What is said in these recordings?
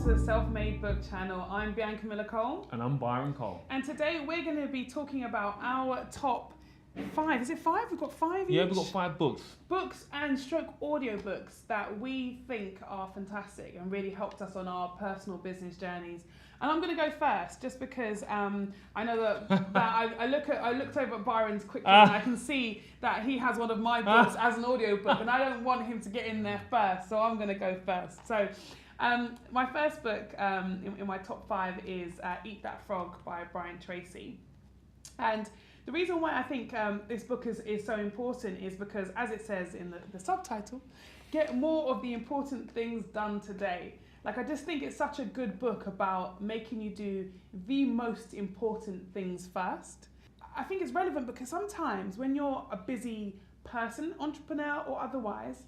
to the Self-Made Book channel. I'm Bianca Miller-Cole. And I'm Byron Cole. And today we're going to be talking about our top 5. Is it 5? We've got 5 each? Yeah, we've got 5 books. Books and stroke audio books that we think are fantastic and really helped us on our personal business journeys. And I'm going to go first just because I know that I looked over at Byron's quickly and I can see that he has one of my books as an audio book and I don't want him to get in there first, so I'm going to go first. So my first book in my top 5 is Eat That Frog by Tracy. And the reason why I think this book is so important is because, as it says in the subtitle, get more of the important things done today. Like, I just think it's such a good book about making you do the most important things first. I think it's relevant because sometimes when you're a busy person, entrepreneur or otherwise,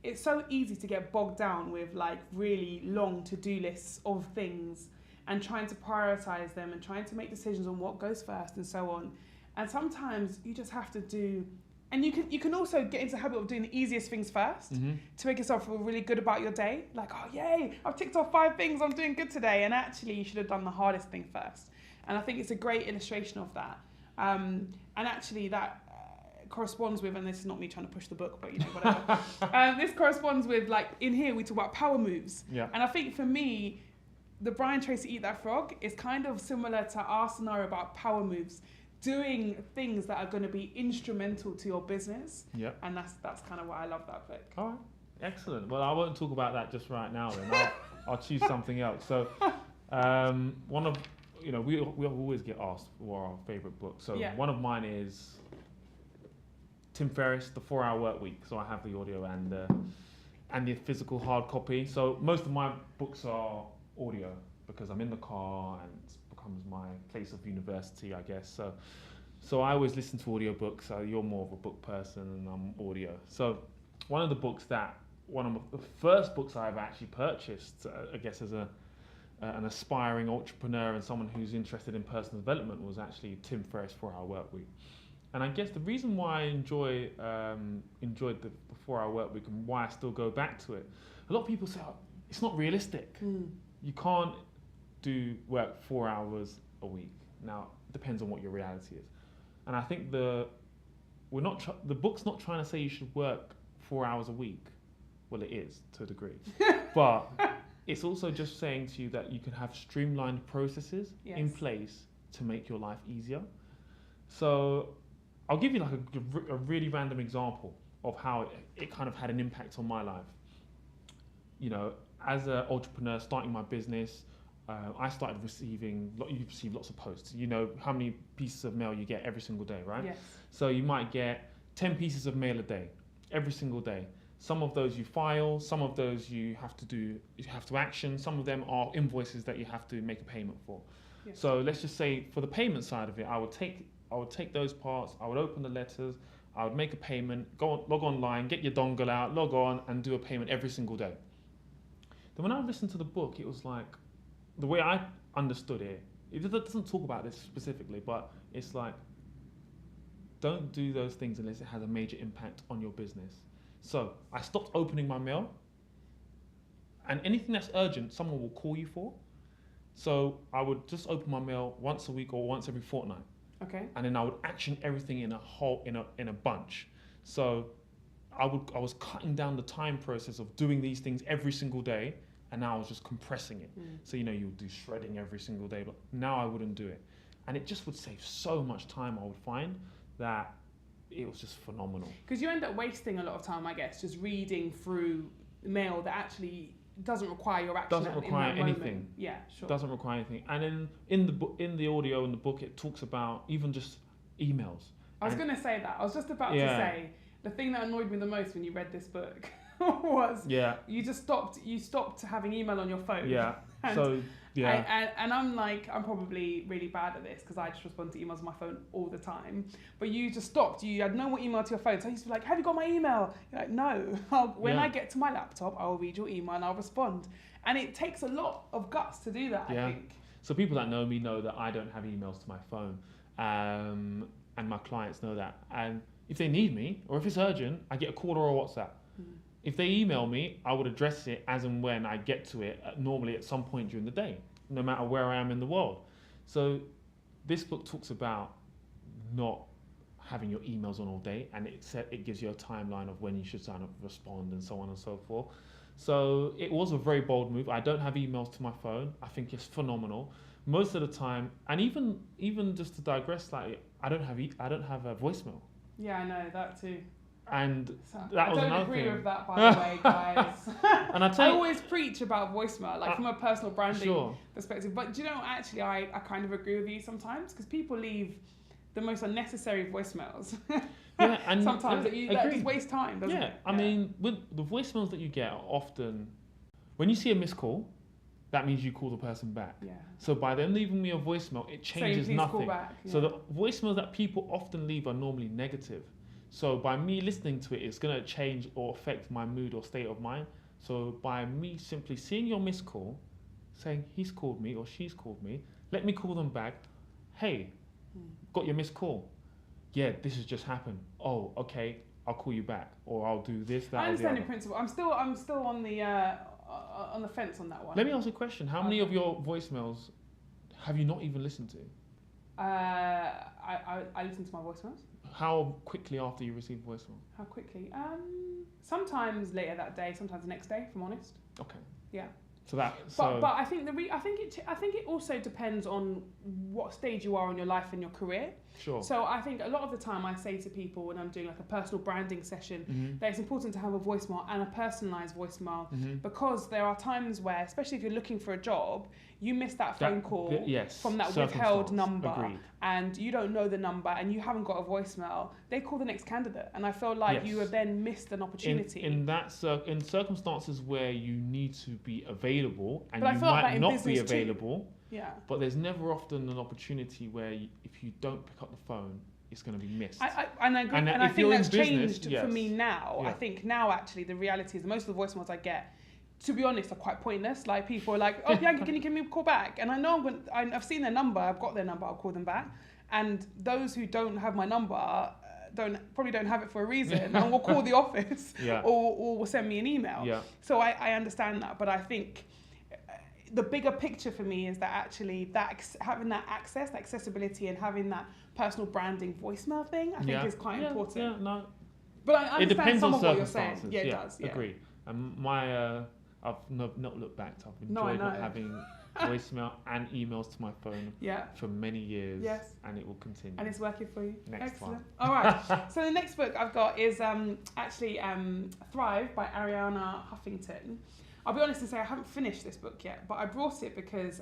it's so easy to get bogged down with like really long to-do lists of things and trying to prioritize them and trying to make decisions on what goes first and so on. And sometimes you just have to do, and you can also get into the habit of doing the easiest things first to make yourself feel really good about your day. Like, oh yay, I've ticked off 5 things, I'm doing good today. And actually you should have done the hardest thing first. And I think it's a great illustration of that. And actually that corresponds with, and this is not me trying to push the book, but you know, whatever. This corresponds with, like, in here we talk about power moves. Yeah. And I think for me, the Brian Tracy Eat That Frog is kind of similar to our scenario about power moves. Doing things that are going to be instrumental to your business. Yeah. And that's kind of why I love that book. All right. Excellent. Well, I won't talk about that just right now then. I'll choose something else. So one of, you know, we always get asked for our favorite book. So one of mine is Tim Ferriss, The 4-Hour Workweek. So I have the audio and the physical hard copy. So most of my books are audio because I'm in the car and becomes my place of university, I guess. So I always listen to audiobooks. So you're more of a book person and I'm audio. So one of the first books I've actually purchased, I guess as an aspiring entrepreneur and someone who's interested in personal development, was actually Tim Ferriss' 4-Hour Workweek. And I guess the reason why I enjoyed the 4-Hour Workweek and why I still go back to it, a lot of people say, oh, it's not realistic. You can't do work 4 hours a week. Now, it depends on what your reality is. And I think the book's not trying to say you should work 4 hours a week. Well, it is to a degree. But it's also just saying to you that you can have streamlined processes in place to make your life easier. So I'll give you like a really random example of how it kind of had an impact on my life. You know, as an entrepreneur starting my business, I started you receive lots of posts. You know how many pieces of mail you get every single day, right? Yes. So you might get 10 pieces of mail a day, every single day. Some of those you file, some of those you have to action, some of them are invoices that you have to make a payment for. Yes. So let's just say for the payment side of it, I would take those parts, I would open the letters, I would make a payment, log online, get your dongle out, log on and do a payment every single day. Then when I listened to the book, it was like, the way I understood it doesn't talk about this specifically, but it's like, don't do those things unless it has a major impact on your business. So I stopped opening my mail, and anything that's urgent, someone will call you for. So I would just open my mail once a week or once every fortnight. Okay. And then I would action everything in a bunch. So I was cutting down the time process of doing these things every single day. And now I was just compressing it. So, you know, you would do shredding every single day, but now I wouldn't do it. And it just would save so much time, I would find, that it was just phenomenal. Because you end up wasting a lot of time, I guess, just reading through mail that actually doesn't require your action. Doesn't require anything. Moment. Yeah, sure. Doesn't require anything. And then in the audio in the book, it talks about even just emails. I was going to say that. I was just about to say, the thing that annoyed me the most when you read this book was you stopped having email on your phone. Yeah. And I'm probably really bad at this because I just respond to emails on my phone all the time. But you just stopped. You had no more email to your phone. So I used to be like, have you got my email? You're like, no. When I get to my laptop, I'll read your email and I'll respond. And it takes a lot of guts to do that, I think. So people that know me know that I don't have emails to my phone. And my clients know that. And if they need me, or if it's urgent, I get a call or a WhatsApp. If they email me, I would address it as and when I get to it, normally at some point during the day, no matter where I am in the world. So this book talks about not having your emails on all day, and it gives you a timeline of when you should sign up, respond, and so on and so forth. So it was a very bold move. I don't have emails to my phone. I think it's phenomenal. Most of the time, and even just to digress slightly, I don't have a voicemail. Yeah, I know that too. And so that was another thing. I don't agree with that, by the way, guys. And I always preach about voicemail, like from a personal branding sure. perspective. But do you know, actually, I kind of agree with you sometimes, because people leave the most unnecessary voicemails. Yeah, and sometimes that just waste time, doesn't it? I mean, with the voicemails that you get are often, when you see a missed call, that means you call the person back. Yeah. So by them leaving me a voicemail, it changes nothing. Call back. Yeah. So the voicemails that people often leave are normally negative. So by me listening to it, it's going to change or affect my mood or state of mind. So by me simply seeing your missed call, saying he's called me or she's called me, let me call them back. Hey, got your missed call. Yeah, this has just happened. Oh, okay, I'll call you back, or I'll do this, that. I understand the principle. I'm still on the fence on that one. Let me ask you a question. How many of your voicemails have you not even listened to? I listen to my voicemails. How quickly after you receive voicemail? How quickly? Sometimes later that day, sometimes the next day, if I'm honest. Okay. Yeah. But I think I think it also depends on what stage you are in your life and your career. Sure. So I think a lot of the time I say to people when I'm doing like a personal branding session that it's important to have a voicemail and a personalized voicemail because there are times where, especially if you're looking for a job, you miss that phone call from that withheld number and you don't know the number and you haven't got a voicemail. They call the next candidate, and I feel like you have then missed an opportunity. In circumstances where you need to be available and but you might not be available. Yeah. But there's never often an opportunity where if you don't pick up the phone, it's going to be missed. I agree. And I think that's changed for me now. I think now actually the reality is most of the voicemails I get, to be honest, are quite pointless. Like people are like, "Oh, Bianca, can you give me a call back?" And I know I've seen their number, I've got their number, I'll call them back. And those who don't have my number probably don't have it for a reason, and will call the office or will send me an email. Yeah. So I understand that, but I think the bigger picture for me is that actually having that access, that accessibility, and having that personal branding voicemail thing, I think is quite important. Yeah, no. But I understand it depends some on of what you're circumstances. saying. Yeah, it does. Yeah. Agree. And I've not looked back. I've enjoyed not having voicemail and emails to my phone for many years. Yes. And it will continue. And it's working for you. Next one. All right. So the next book I've got is actually Thrive by Arianna Huffington. I'll be honest and say I haven't finished this book yet, but I brought it because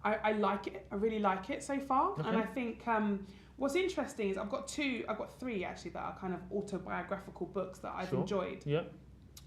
I like it. I really like it so far. Okay. And I think what's interesting is I've got three actually that are kind of autobiographical books that I've enjoyed. Yeah.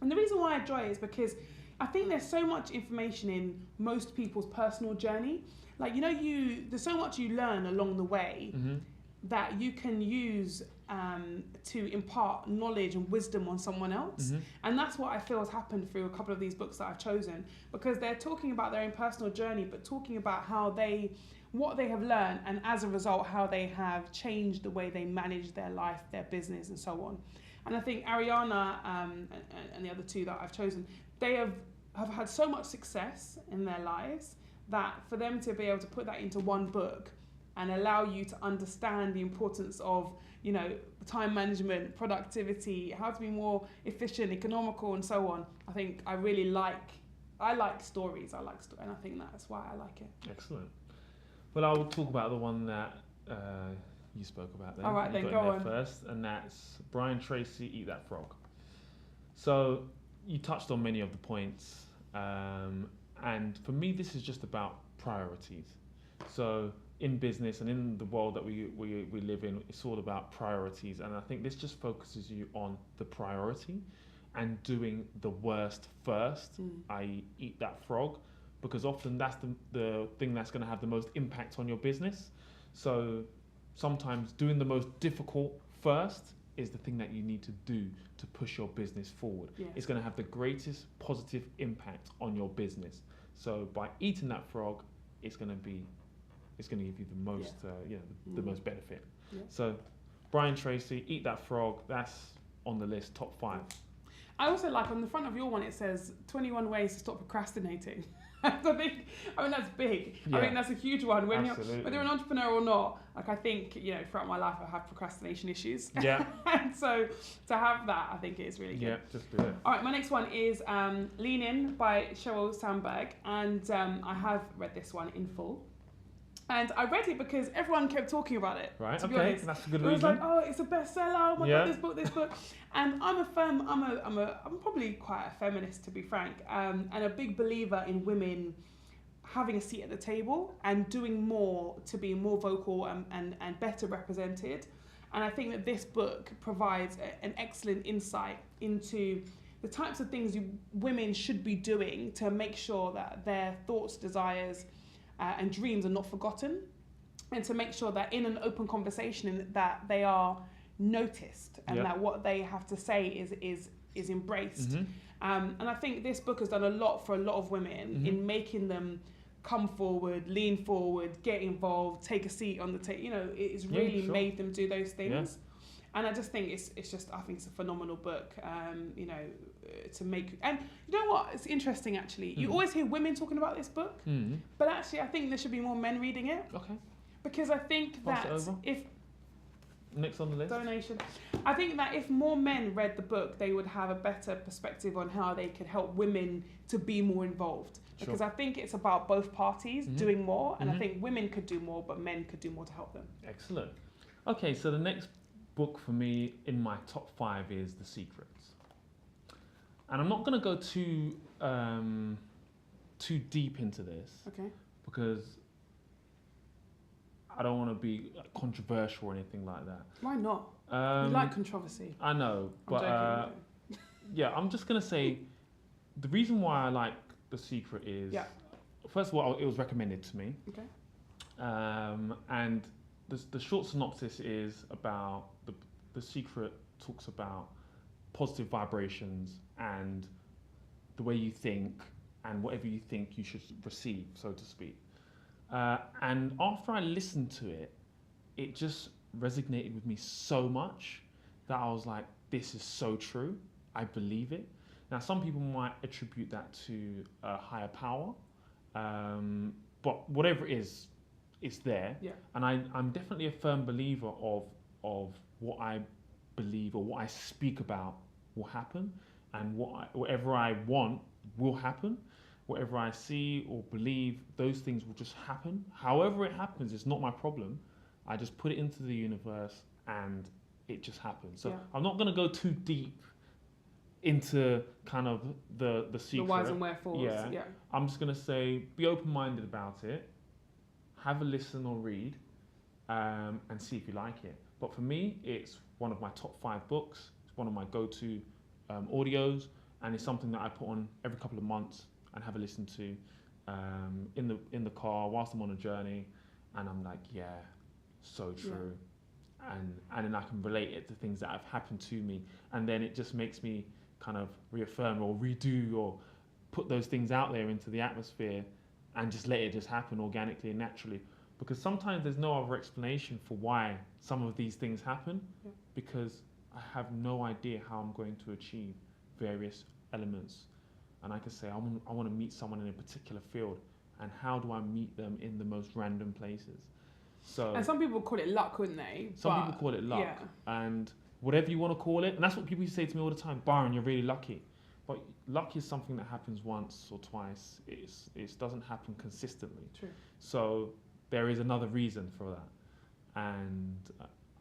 And the reason why I enjoy it is because I think there's so much information in most people's personal journey. Like, there's so much you learn along the way that you can use to impart knowledge and wisdom on someone else. And that's what I feel has happened through a couple of these books that I've chosen, because they're talking about their own personal journey, but talking about what they have learned, and as a result, how they have changed the way they manage their life, their business, and so on. And I think Arianna and the other two that I've chosen, they have had so much success in their lives that for them to be able to put that into one book and allow you to understand the importance of, time management, productivity, how to be more efficient, economical, and so on. I think I like stories. And I think that's why I like it. Excellent. Well, I'll talk about the one that you spoke about then. All right, then go on. First, and that's Brian Tracy, Eat That Frog. So you touched on many of the points, and for me, this is just about priorities. So in business and in the world that we live in, it's all about priorities, and I think this just focuses you on the priority and doing the worst first, i.e. eat that frog, because often that's the thing that's going to have the most impact on your business. So sometimes doing the most difficult first is the thing that you need to do to push your business forward. Yes. It's going to have the greatest positive impact on your business. So by eating that frog, it's going to give you the most, the most benefit. Yeah. So Brian Tracy, Eat That Frog, that's on the list, top 5. I also like on the front of your one, it says 21 ways to stop procrastinating. I mean, that's big. Yeah. I think that's a huge one. Whether you're an entrepreneur or not, like I think, you know, throughout my life, I have procrastination issues. Yeah. And so to have that, I think it is really good. Yeah, just do it. All right, my next one is Lean In by Sheryl Sandberg. And I have read this one in full. And I read it because everyone kept talking about it. Right, to be honest. That's a good reason. It was like, oh, it's a bestseller. Oh my God, this book. And I'm probably quite a feminist, to be frank, and a big believer in women having a seat at the table and doing more to be more vocal and better represented. And I think that this book provides an excellent insight into the types of things women should be doing to make sure that their thoughts, desires, and dreams are not forgotten, and to make sure that in an open conversation that they are noticed and that what they have to say is embraced. Mm-hmm. And I think this book has done a lot for a lot of women in making them come forward, lean forward, get involved, take a seat on the table. You know, it's really made them do those things. Yeah. And I just think I think it's a phenomenal book, you know, to make. And you know what? It's interesting, actually. You always hear women talking about this book, but actually I think there should be more men reading it. Okay. Because I think that if... Next on the list. Donation. I think that if more men read the book, they would have a better perspective on how they could help women to be more involved. Because I think it's about both parties doing more, and I think women could do more, but men could do more to help them. Excellent. Okay, so the next book for me in my top 5 is The Secrets. And I'm not going to go too deep into this. Okay. Because I don't want to be controversial or anything like that. Why not? You like controversy. I know, but yeah, I'm just going to say the reason why I like The Secret is, first of all, it was recommended to me. Okay. And the short synopsis is about the Secret talks about positive vibrations and the way you think and whatever you think you should receive, so to speak. And after I listened to it, it just resonated with me so much that I was like, this is so true. I believe it. Now, some people might attribute that to a higher power, but whatever it is, it's there. Yeah. And I'm definitely a firm believer of what I believe or what I speak about will happen, and whatever I want will happen. Whatever I see or believe, those things will just happen. However it happens, it's not my problem. I just put it into the universe and it just happens. So I'm not going to go too deep into kind of the secret. The whys and wherefores. Yeah. I'm just going to say, be open-minded about it. Have a listen or read and see if you like it. But for me, it's one of my top 5 books. It's one of my go-to audios, and it's something that I put on every couple of months and have a listen to in the car whilst I'm on a journey, and I'm like, yeah, so true. Yeah. And then I can relate it to things that have happened to me, and then it just makes me kind of reaffirm or redo or put those things out there into the atmosphere and just let it just happen organically and naturally. Because sometimes there's no other explanation for why some of these things happen, because I have no idea how I'm going to achieve various elements. And I can say, I want to meet someone in a particular field, and how do I meet them in the most random places? So, and some people call it luck, wouldn't they? Some people call it luck, and whatever you want to call it. And that's what people say to me all the time, Byron, you're really lucky. But luck is something that happens once or twice. It doesn't happen consistently. True. So there is another reason for that. And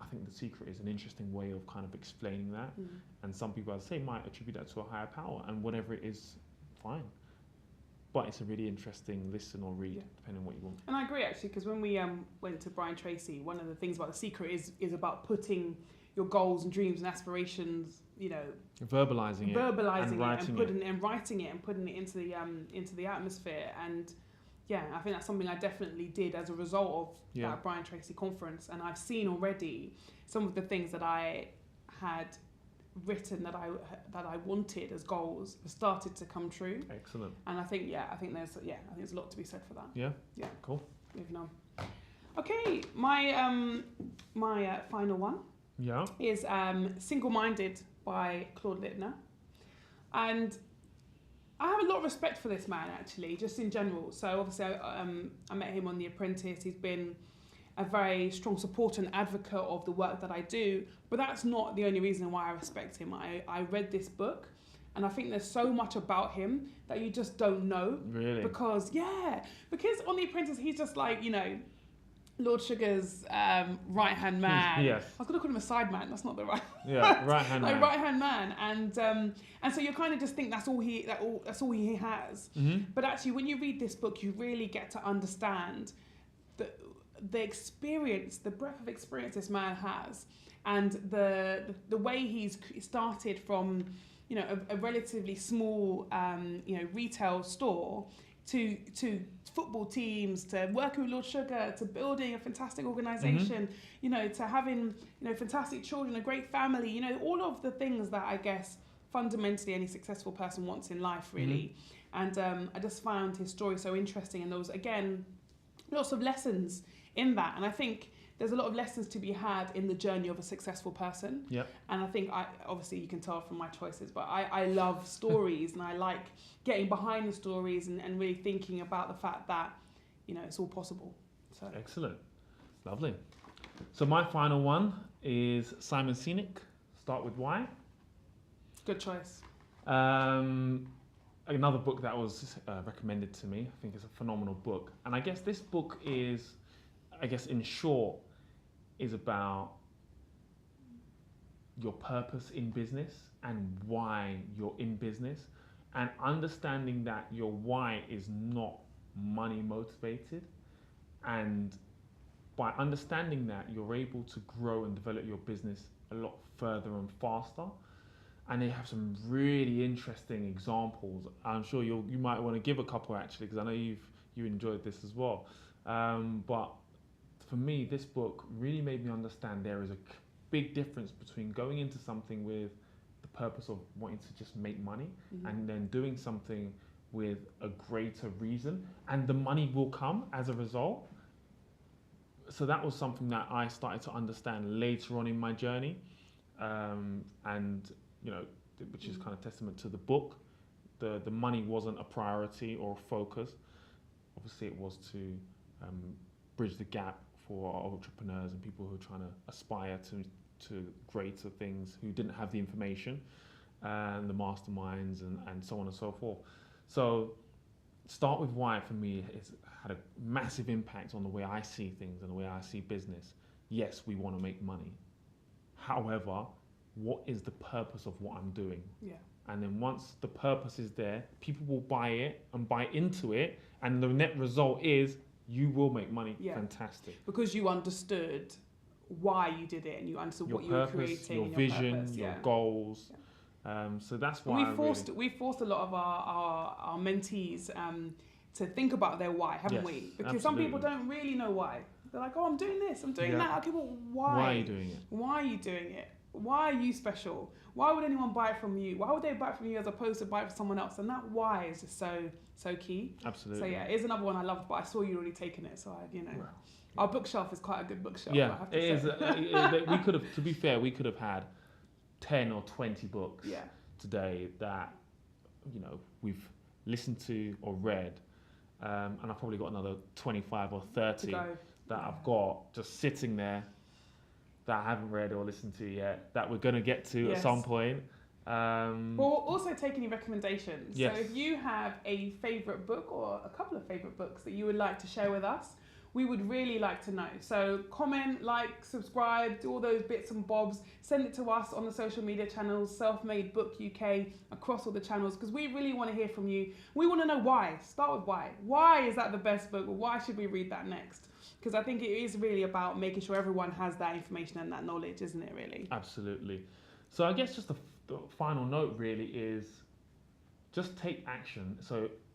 I think The Secret is an interesting way of kind of explaining that. And some people, as I say, might attribute that to a higher power, and whatever it is, fine. But it's a really interesting listen or read, depending on what you want. And I agree, actually, because when we went to Brian Tracy, one of the things about The Secret is about putting your goals and dreams and aspirations, you know, verbalizing it and writing it and putting it into the atmosphere. And yeah, I think that's something I definitely did as a result of that Brian Tracy conference. And I've seen already some of the things that I had written that I wanted as goals have started to come true. Excellent. And I think there's a lot to be said for that. Yeah. Cool. Moving on. Okay, my final one is Single Minded by Claude Littner. And I have a lot of respect for this man, actually, just in general. So obviously I met him on The Apprentice. He's been a very strong supporter and advocate of the work that I do, but that's not the only reason why I respect him. I read this book, and I think there's so much about him that you just don't know. Really? Because on The Apprentice, he's just like, Lord Sugar's right-hand man. Yes. I was going to call him a side man. That's not the right. Yeah, right-hand man. Right-hand man, and so you kind of just think that's all he has. Mm-hmm. But actually, when you read this book, you really get to understand the experience, the breadth of experience this man has, and the way he's started from, a relatively small, retail store to football teams, to working with Lord Sugar, to building a fantastic organisation, to having, fantastic children, a great family, all of the things that I guess fundamentally any successful person wants in life, really. Mm-hmm. And I just found his story so interesting, and there was, again, lots of lessons in that. And I think there's a lot of lessons to be had in the journey of a successful person. Yep. And I think, obviously you can tell from my choices, but I love stories and I like getting behind the stories and really thinking about the fact that, it's all possible. So excellent. Lovely. So my final one is Simon Sinek, Start With Why. Good choice. Another book that was recommended to me. I think it's a phenomenal book. And I guess this book is, in short, is about your purpose in business and why you're in business, and understanding that your why is not money motivated. And by understanding that, you're able to grow and develop your business a lot further and faster. And they have some really interesting examples. I'm sure you might want to give a couple, actually, because I know you enjoyed this as well. But for me, this book really made me understand there is a big difference between going into something with the purpose of wanting to just make money, mm-hmm. and then doing something with a greater reason, and the money will come as a result. So that was something that I started to understand later on in my journey, which is kind of testament to the book. The money wasn't a priority or a focus. Obviously, it was to bridge the gap for our entrepreneurs and people who are trying to aspire to greater things, who didn't have the information and the masterminds and so on and so forth. So Start With Why for me has had a massive impact on the way I see things and the way I see business. Yes, we want to make money. However, what is the purpose of what I'm doing? Yeah. And then once the purpose is there, people will buy it and buy into it, and the net result is you will make money. Yeah. Fantastic. Because you understood why you did it, and you understood your what purpose, you were creating, your vision, your goals. Yeah. So that's why we forced a lot of our mentees to think about their why, haven't we? Because some people don't really know why. They're like, oh, I'm doing this, I'm doing that. Okay, well, why? Why are you doing it? Why are you doing it? Why are you special? Why would anyone buy it from you? Why would they buy it from you as opposed to buy it from someone else? And that why is just so key. Absolutely. So yeah, it is another one I loved, but I saw you already taken it, so our bookshelf is quite a good bookshelf. Yeah, it is. We could have, to be fair, we could have had 10 or 20 books today that we've listened to or read, and I've probably got another 25 or 30 that I've got just sitting there that I haven't read or listened to yet, that we're going to get to at some point. We'll also take any recommendations. Yes. So if you have a favourite book or a couple of favourite books that you would like to share with us, we would really like to know. So comment, like, subscribe, do all those bits and bobs. Send it to us on the social media channels, Self-Made Book UK, across all the channels, because we really want to hear from you. We want to know why. Start with why. Why is that the best book? Or why should we read that next? Because I think it is really about making sure everyone has that information and that knowledge, isn't it, really? Absolutely. So I guess just the final note really is just take action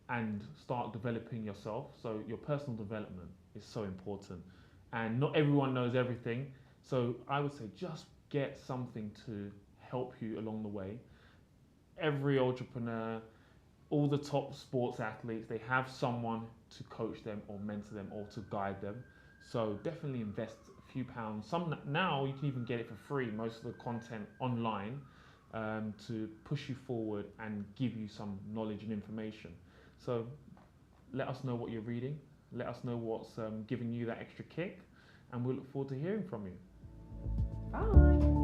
and start developing yourself. So your personal development is so important. And not everyone knows everything. So I would say just get something to help you along the way. Every entrepreneur, all the top sports athletes, they have someone to coach them or mentor them or to guide them. So definitely invest a few pounds. Now you can even get it for free, most of the content online. to push you forward and give you some knowledge and information. So let us know what you're reading. Let us know what's giving you that extra kick, and we'll look forward to hearing from you. Bye.